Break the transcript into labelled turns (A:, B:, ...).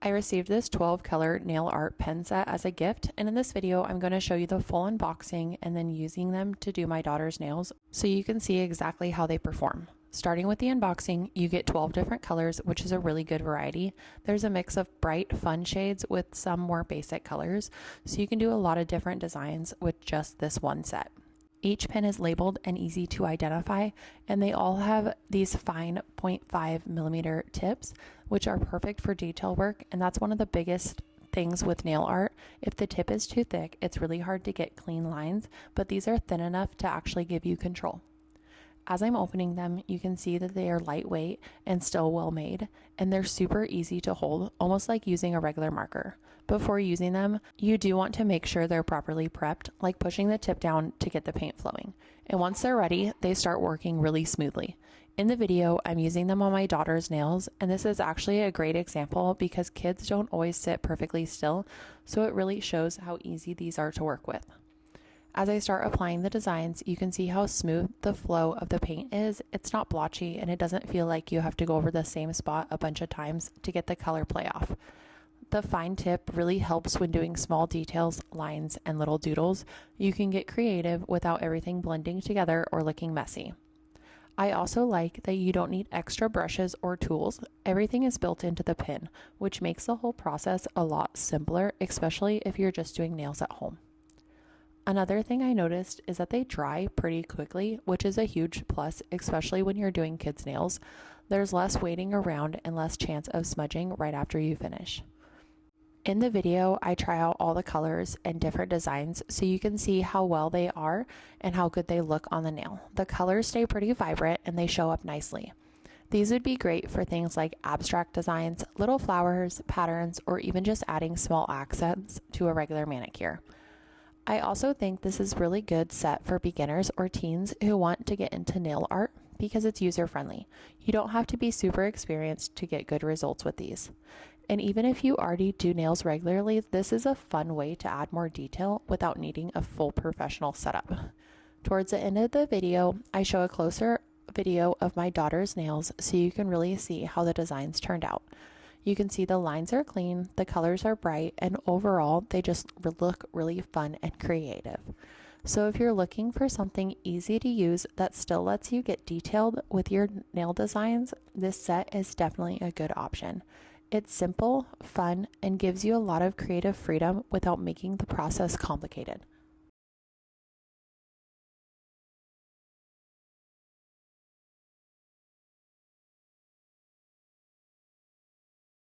A: I received this 12 color nail art pen set as a gift, and in this video I'm going to show you the full unboxing and then using them to do my daughter's nails so you can see exactly how they perform. Starting with the unboxing, you get 12 different colors, which is a really good variety. There's a mix of bright, fun shades with some more basic colors, so you can do a lot of different designs with just this one set. Each pen is labeled and easy to identify, and they all have these fine 0.5 millimeter tips, which are perfect for detail work, and that's one of the biggest things with nail art. If the tip is too thick, it's really hard to get clean lines, but these are thin enough to actually give you control. As I'm opening them, you can see that they are lightweight and still well made, and they're super easy to hold, almost like using a regular marker. Before using them, you do want to make sure they're properly prepped, like pushing the tip down to get the paint flowing. And once they're ready, they start working really smoothly. In the video, I'm using them on my daughter's nails, and this is actually a great example because kids don't always sit perfectly still, so it really shows how easy these are to work with. As I start applying the designs, you can see how smooth the flow of the paint is. It's not blotchy, and it doesn't feel like you have to go over the same spot a bunch of times to get the color play off. The fine tip really helps when doing small details, lines, and little doodles. You can get creative without everything blending together or looking messy. I also like that you don't need extra brushes or tools. Everything is built into the pin, which makes the whole process a lot simpler, especially if you're just doing nails at home. Another thing I noticed is that they dry pretty quickly, which is a huge plus, especially when you're doing kids' nails. There's less waiting around and less chance of smudging right after you finish. In the video, I try out all the colors and different designs so you can see how well they are and how good they look on the nail. The colors stay pretty vibrant and they show up nicely. These would be great for things like abstract designs, little flowers, patterns, or even just adding small accents to a regular manicure. I also think this is really good set for beginners or teens who want to get into nail art because it's user-friendly. You don't have to be super experienced to get good results with these. And even if you already do nails regularly, this is a fun way to add more detail without needing a full professional setup. Towards the end of the video, I show a closer video of my daughter's nails so you can really see how the designs turned out. You can see the lines are clean, the colors are bright, and overall, they just look really fun and creative. So if you're looking for something easy to use that still lets you get detailed with your nail designs, this set is definitely a good option. It's simple, fun, and gives you a lot of creative freedom without making the process complicated.